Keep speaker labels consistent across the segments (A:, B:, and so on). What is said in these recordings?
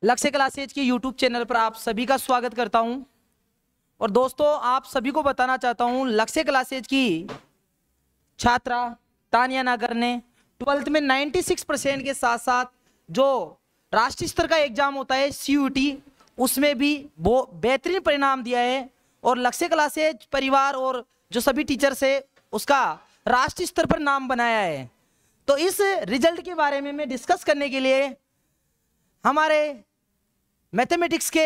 A: लक्ष्य क्लासेज के YouTube channel पर आप सभी का स्वागत करता हूं। और दोस्तों, आप सभी को बताना चाहता हूं, लक्ष्य क्लासेज की छात्रा तानिया नागर ने 12th में 96% के साथ साथ जो राष्ट्रीय स्तर का एग्जाम होता है CUET, उसमें भी वो बेहतरीन परिणाम दिया है। और लक्ष्य क्लासेज परिवार और जो सभी टीचर्स है उसका राष्ट्रीय स्तर पर नाम बनाया है। तो इस रिजल्ट के बारे में मैं डिस्कस करने के लिए हमारे मैथमेटिक्स के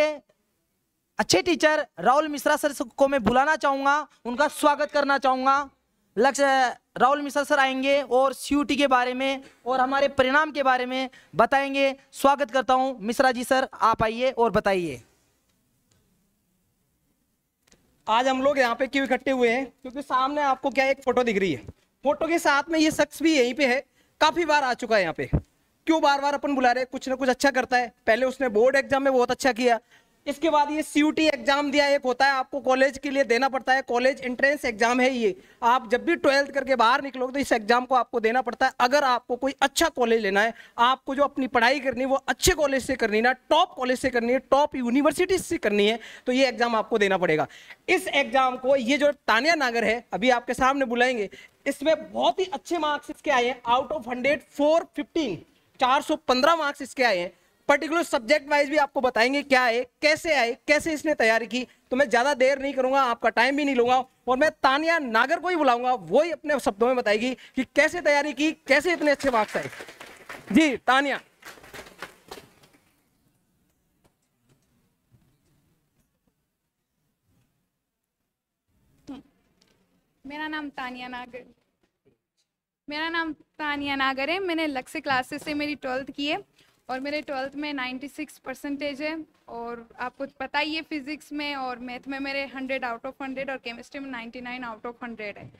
A: अच्छे टीचर राहुल मिश्रा सर को मैं बुलाना चाहूँगा, उनका स्वागत करना चाहूँगा। राहुल मिश्रा सर आएंगे और CUET के बारे में और हमारे परिणाम के बारे में बताएंगे। स्वागत करता हूँ मिश्रा जी सर, आप आइए और बताइए।
B: आज हम लोग यहाँ पे क्यों इकट्ठे हुए हैं? क्योंकि सामने आपको क्या एक फोटो दिख रही है। फोटो के साथ में ये शख्स भी यहीं पे है, काफी बार आ चुका है यहाँ पे। क्यों बार बार अपन बुला रहे हैं? कुछ ना कुछ अच्छा करता है। पहले उसने बोर्ड एग्जाम में बहुत अच्छा किया, इसके बाद ये CUET एग्जाम दिया। एक होता है आपको कॉलेज के लिए देना पड़ता है, कॉलेज एंट्रेंस एग्जाम है ये। आप जब भी 12th करके बाहर निकलोगे तो इस एग्जाम को आपको देना पड़ता है। अगर आपको कोई अच्छा कॉलेज लेना है, आपको जो अपनी पढ़ाई करनी है वो अच्छे कॉलेज से करनी है ना, टॉप कॉलेज से करनी है, टॉप यूनिवर्सिटी से करनी है, तो ये एग्जाम आपको देना पड़ेगा। इस एग्जाम को ये जो तानिया नागर है अभी आपके सामने बुलाएंगे, इसमें बहुत ही अच्छे मार्क्स इसके आए हैं। आउट ऑफ 100 415 415 मार्क्स इसके आए हैं। पर्टिकुलर सब्जेक्ट वाइज भी आपको बताएंगे क्या है, कैसे आए, कैसे इसने तैयारी की। तो मैं ज्यादा देर नहीं करूंगा, आपका टाइम भी नहीं लूंगा और मैं तानिया नागर को ही बुलाऊंगा, वो ही अपने शब्दों में बताएगी कि कैसे तैयारी की, कैसे इतने अच्छे मार्क्स आए। जी तानिया।
C: मेरा नाम तानिया नागर है। मैंने लक्ष्य क्लासेस से मेरी 12th की है और मेरे 12th में 96% है। और आपको पता ही है फिजिक्स में और मैथ में मेरे 100 आउट ऑफ 100 और केमिस्ट्री में 99 आउट ऑफ 100 है।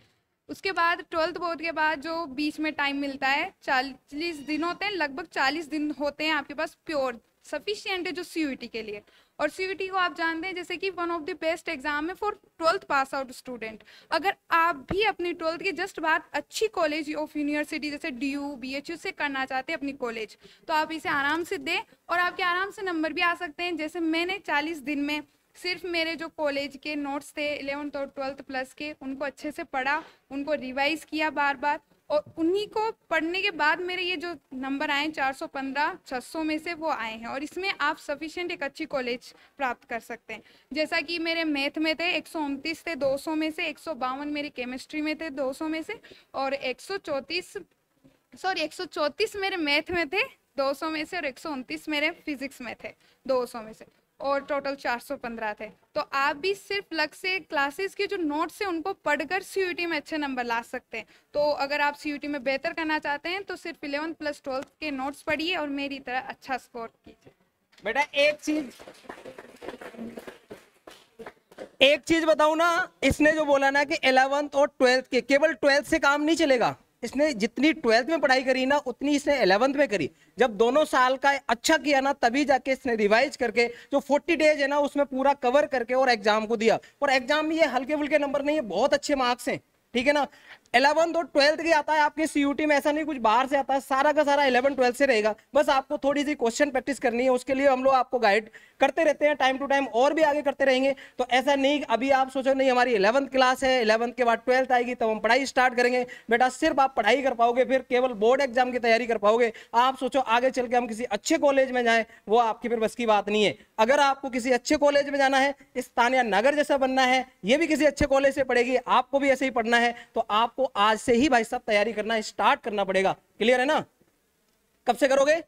C: उसके बाद 12th बोर्ड के बाद जो बीच में टाइम मिलता है, 40 दिन होते हैं, लगभग 40 दिन होते हैं आपके पास प्योर सफिशिएंट है जो CUET के लिए। और CUET को आप जानते हैं जैसे कि one of the best exam है for 12th pass out student. अगर आप भी अपनी 12th की जस्ट बात अच्छी कॉलेज ऑफ यूनिवर्सिटी जैसे DU BHU से करना चाहते हैं अपनी कॉलेज, तो आप इसे आराम से दें और आपके आराम से नंबर भी आ सकते हैं। जैसे मैंने 40 दिन में सिर्फ मेरे जो कॉलेज के नोट्स थे 11th और 12th प्लस के, उनको अच्छे से पढ़ा, उनको रिवाइज किया बार बार, और उन्हीं को पढ़ने के बाद मेरे ये जो नंबर आए 415 600 में से वो आए हैं। और इसमें आप सफिशिएंट एक अच्छी कॉलेज प्राप्त कर सकते हैं। जैसा कि मेरे मैथ में थे 129 थे 200 में से, 152 मेरी केमिस्ट्री में थे 200 में से, और 134 मेरे मैथ में थे 200 में से, और 129 मेरे फिजिक्स में थे 200 में से, और टोटल 415 थे। तो आप भी सिर्फ लक्ष्य क्लासेस के जो नोट्स हैं उनको पढ़कर CUET में अच्छे नंबर ला सकते हैं। तो अगर आप CUET में बेहतर करना चाहते हैं तो सिर्फ 11th प्लस 12th के नोट्स पढ़िए और मेरी तरह अच्छा स्कोर कीजिए।
B: बेटा एक चीज बताऊं ना, इसने जो बोला ना कि 11th और 12th के, केवल 12th से काम नहीं चलेगा। इसने जितनी 12th में पढ़ाई करी ना उतनी इसने 11th में करी। जब दोनों साल का अच्छा किया ना तभी जाके इसने रिवाइज करके जो 40 डेज है ना उसमें पूरा कवर करके और एग्जाम को दिया। और एग्जाम में ये हल्के फुल्के नंबर नहीं है, बहुत अच्छे मार्क्स हैं, ठीक है ना। 11th और 12th की आता है आपके CUET में, ऐसा नहीं कुछ बाहर से आता है, सारा का सारा 11 12 से रहेगा। बस आपको थोड़ी सी क्वेश्चन प्रैक्टिस करनी है, उसके लिए हम लोग आपको गाइड करते रहते हैं टाइम टू टाइम, और भी आगे करते रहेंगे। तो ऐसा नहीं अभी आप सोचो नहीं हमारी 11th क्लास है, 11th के बाद 12th आएगी तब हम पढ़ाई स्टार्ट करेंगे। बेटा सिर्फ आप पढ़ाई कर पाओगे, फिर केवल बोर्ड एग्जाम की तैयारी कर पाओगे। आप सोचो आगे चल के हम किसी अच्छे कॉलेज में जाए, वो आपकी फिर बस की बात नहीं है। अगर आपको किसी अच्छे कॉलेज में जाना है, इस तानिया नागर जैसा बनना है, ये भी किसी अच्छे कॉलेज से पढ़ेगी, आपको भी ऐसे ही पढ़ना है, तो आपको आज से ही भाई साहब तैयारी करना स्टार्ट करना पड़ेगा। क्लियर है ना? कब से करोगे?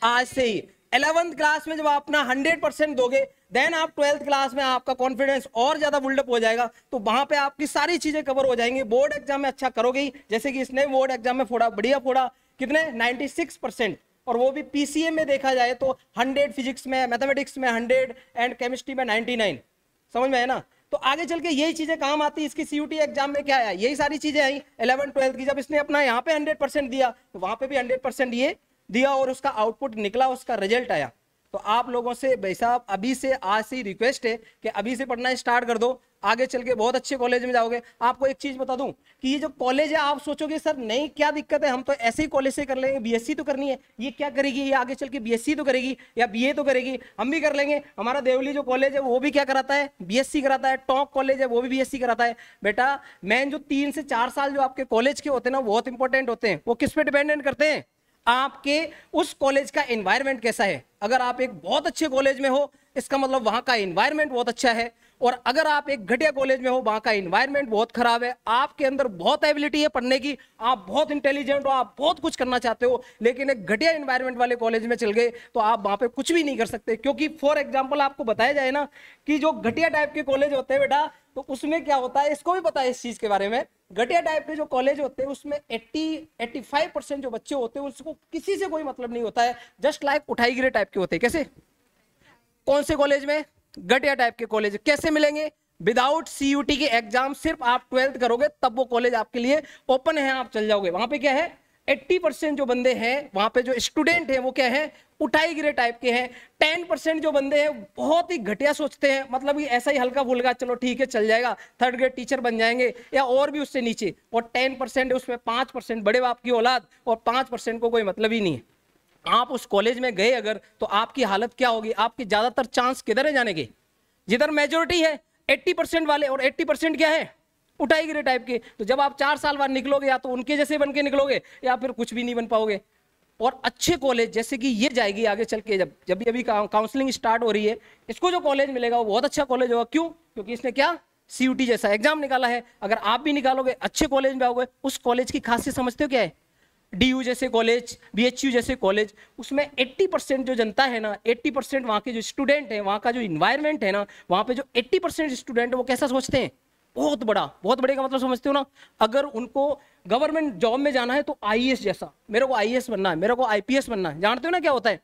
B: आज से ही। 11th क्लास में जब आप अपना 100% दोगे, देन आप 12th क्लास में आपका कॉन्फिडेंस और ज्यादा बिल्डअप हो जाएगा, तो वहां पे आपकी सारी चीजें कवर हो जाएंगी। बोर्ड एग्जाम में अच्छा करोगे ही, जैसे कि इसने बोर्ड एग्जाम में फोड़ा, बढ़िया फोड़ा, कितने 96%, और वो भी PCM में देखा जाए तो 100 फिजिक्स में, मैथमेटिक्स में 100 एंड केमिस्ट्री में 99। समझ में है ना? तो आगे चल के यही चीजें काम आती है। इसकी CUET एग्जाम में क्या आया, यही सारी चीजें आई 11 12 की। जब इसने अपना यहाँ पे 100% दिया तो वहां पे भी 100% ये दिया और उसका आउटपुट निकला, उसका रिजल्ट आया। तो आप लोगों से भाई साहब अभी से आज से रिक्वेस्ट है कि अभी से पढ़ना स्टार्ट कर दो। आगे चल के बहुत अच्छे कॉलेज में जाओगे। आपको एक चीज बता दूं कि ये जो कॉलेज है, आप सोचोगे सर नहीं क्या दिक्कत है, हम तो ऐसे ही कॉलेज से कर लेंगे, बीएससी तो करनी है, ये क्या करेगी, ये आगे चल के बीएससी तो करेगी या बीए तो करेगी, हम भी कर लेंगे। हमारा देवली जो कॉलेज है वो भी क्या कराता है, बीएससी कराता है। टॉप कॉलेज है वो भी बीएससी कराता है। बेटा मेन जो 3 से 4 साल जो आपके कॉलेज के होते हैं ना, बहुत इंपॉर्टेंट होते हैं। वो किस पे डिपेंडेंट करते हैं, आपके उस कॉलेज का एनवायरनमेंट कैसा है। अगर आप एक बहुत अच्छे कॉलेज में हो, इसका मतलब वहां का एनवायरनमेंट बहुत अच्छा है, और अगर आप एक घटिया कॉलेज में हो, वहां का एनवायरनमेंट बहुत खराब है, आपके अंदर बहुत एबिलिटी है पढ़ने की, आप बहुत इंटेलिजेंट हो, आप बहुत कुछ करना चाहते हो, लेकिन एक घटिया एनवायरनमेंट वाले कॉलेज में चल गए तो आप वहां पे कुछ भी नहीं कर सकते। क्योंकि फॉर एग्जाम्पल आपको बताया जाए ना कि जो घटिया टाइप के कॉलेज होते हैं बेटा, तो उसमें क्या होता है, इसको भी पता है इस चीज के बारे में। घटिया टाइप के जो कॉलेज होते हैं उसमें 85% जो बच्चे होते हैं उसको किसी से कोई मतलब नहीं होता है, जस्ट लाइक उठाई गिरे टाइप के होते हैं। कैसे, कौन से कॉलेज में, घटिया टाइप के कॉलेज। कैसे मिलेंगे, विदाउट सीयूटी के एग्जाम, सिर्फ आप 12th करोगे तब वो कॉलेज आपके लिए ओपन है, आप चल जाओगे। वहां पे क्या है, 80% जो बंदे हैं वहां पे जो स्टूडेंट हैं वो क्या है, उठाई गिरे टाइप के हैं। 10% जो बंदे हैं बहुत ही घटिया सोचते हैं, मतलब कि ऐसा ही हल्का फुल्का, चलो ठीक है चल जाएगा, 3rd ग्रेड टीचर बन जाएंगे या और भी उससे नीचे। और 10% उसमें 5% बड़े बाप की औलाद, और 5% को कोई मतलब ही नहीं है। आप उस कॉलेज में गए अगर, तो आपकी हालत क्या होगी, आपके ज्यादातर चांस किधर है जाने के, जिधर मेजोरिटी है 80% वाले, और 80% क्या है, उठाई गिरे टाइप के। तो जब आप 4 साल बाद निकलोगे, या तो उनके जैसे बन के निकलोगे या फिर कुछ भी नहीं बन पाओगे। और अच्छे कॉलेज जैसे कि ये जाएगी आगे चल के, जब भी अभी काउंसलिंग स्टार्ट हो रही है, इसको जो कॉलेज मिलेगा वो बहुत अच्छा कॉलेज होगा। क्यों, क्योंकि इसने क्या, सीयूटी जैसा एग्जाम निकाला है। अगर आप भी निकालोगे, अच्छे कॉलेज में आओगे, उस कॉलेज की खासियत समझते हो क्या है, डीयू जैसे कॉलेज, बीएचयू जैसे कॉलेज, उसमें 80% जो जनता है ना, 80% वहां के जो स्टूडेंट है, वहां का जो इन्वायरमेंट है ना, वहां पे जो 80% स्टूडेंट है वो कैसा सोचते हैं, बहुत बड़ा। बहुत बड़े का मतलब समझते हो ना, अगर उनको गवर्नमेंट जॉब में जाना है तो आईएएस जैसा, मेरे को आईएएस बनना है, मेरे को आईपीएस बनना है। जानते हो ना क्या होता है,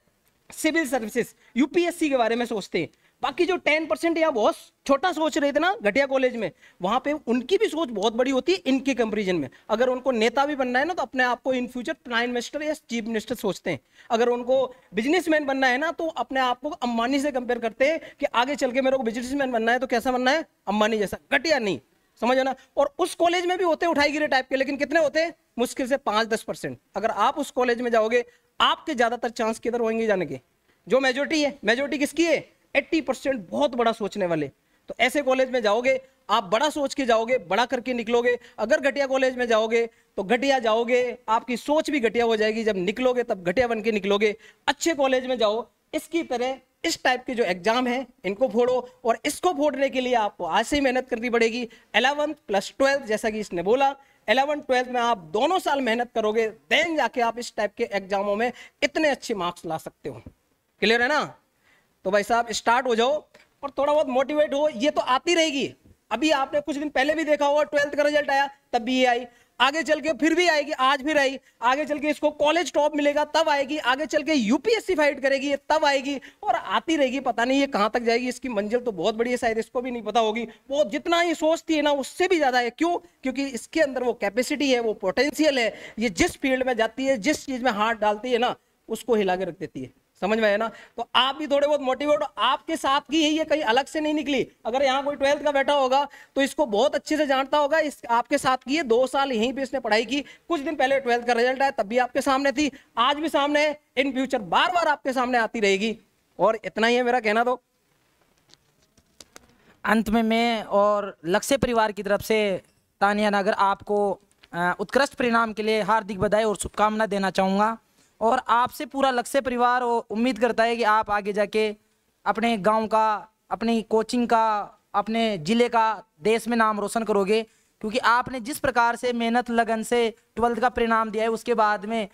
B: सिविल सर्विसेज, यूपीएससी के बारे में सोचते हैं। बाकी जो 10% या बहुत छोटा सोच रहे थे ना घटिया कॉलेज में, वहां पे उनकी भी सोच बहुत बड़ी होती है इनके कंपैरिजन में। अगर उनको नेता भी बनना है ना, तो अपने आप को इन फ्यूचर प्राइम मिनिस्टर या चीफ मिनिस्टर सोचते हैं। अगर उनको बिजनेसमैन बनना है ना, तो अपने आप को अंबानी से कंपेयर करते हैं कि आगे चल के मेरे को बिजनेसमैन बनना है तो कैसा बनना है, अंबानी जैसा, घटिया नहीं, समझो ना। और उस कॉलेज में भी होते हैं उठाई गिरे टाइप के, लेकिन कितने होते हैं, मुश्किल से 5-10%। अगर आप उस कॉलेज में जाओगे, आपके ज्यादातर चांस किधर होंगे जाने के, जो मेजोरिटी है, मेजोरिटी किसकी है, 80% बहुत बड़ा सोचने वाले। तो ऐसे कॉलेज में जाओगे, आप बड़ा सोच के जाओगे, बड़ा करके निकलोगे। अगर घटिया कॉलेज में जाओगे तो घटिया जाओगे, आपकी सोच भी घटिया हो जाएगी, जब निकलोगे तब घटिया बन के निकलोगे। अच्छे कॉलेज में जाओ, इसकी तरह इस टाइप के जो एग्जाम है इनको फोड़ो, और इसको फोड़ने के लिए आपको आज से ही मेहनत करनी पड़ेगी। 11th + 12th, जैसा कि इसने बोला, 11th 12th में आप दोनों साल मेहनत करोगे, देन जाके आप इस टाइप के एग्जामों में इतने अच्छे मार्क्स ला सकते हो। क्लियर है ना। तो भाई साहब स्टार्ट हो जाओ और थोड़ा बहुत मोटिवेट हो, ये तो आती रहेगी। अभी आपने कुछ दिन पहले भी देखा होगा, 12th का रिजल्ट आया तब भी ये आई, आगे चल के फिर भी आएगी, आज फिर आई, आगे चल के इसको कॉलेज टॉप मिलेगा तब आएगी, आगे चल के यूपीएससी फाइट करेगी तब आएगी, और आती रहेगी। पता नहीं ये कहां तक जाएगी, इसकी मंजिल तो बहुत बड़ी है, शायद इसको भी नहीं पता होगी। वो जितना ये सोचती है ना उससे भी ज्यादा है। क्यों, क्योंकि इसके अंदर वो कैपेसिटी है, वो पोटेंशियल है। ये जिस फील्ड में जाती है, जिस चीज में हाथ डालती है ना, उसको हिला के रख देती है। समझ में आया ना। तो आप भी थोड़े बहुत मोटिवेट, आपके साथ की है, ये कहीं अलग से नहीं निकली। अगर यहाँ कोई 12th का बैठा होगा तो इसको बहुत अच्छे से जानता होगा, इस आपके साथ की है, 2 साल यहीं पे इसने पढ़ाई की। कुछ दिन पहले 12th का रिजल्ट आया तब भी आपके सामने थी, आज भी सामने है, इन फ्यूचर बार बार आपके सामने आती रहेगी। और इतना ही है मेरा कहना। तो
A: अंत में मैं और लक्ष्य परिवार की तरफ से तानिया नागर आपको उत्कृष्ट परिणाम के लिए हार्दिक बधाई और शुभकामना देना चाहूँगा। और आपसे पूरा लक्ष्य परिवार उम्मीद करता है कि आप आगे जाके अपने गांव का, अपनी कोचिंग का, अपने ज़िले का, देश में नाम रोशन करोगे। क्योंकि आपने जिस प्रकार से मेहनत लगन से 12th का परिणाम दिया है, उसके बाद में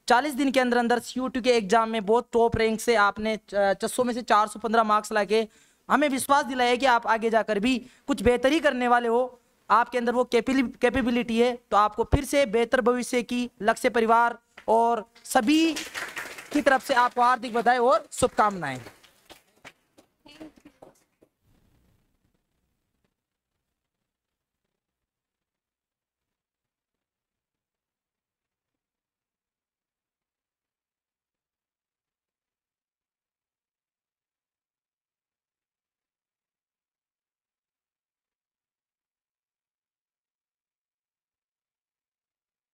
A: 40 दिन के अंदर अंदर CUET के एग्जाम में बहुत टॉप रैंक से आपने 600 में से 415 मार्क्स लाके हमें विश्वास दिलाया है कि आप आगे जाकर भी कुछ बेहतरी करने वाले हो, आपके अंदर वो कैपेबिलिटी है। तो आपको फिर से बेहतर भविष्य की लक्ष्य परिवार और सभी की तरफ से आपको हार्दिक बधाई और शुभकामनाएं।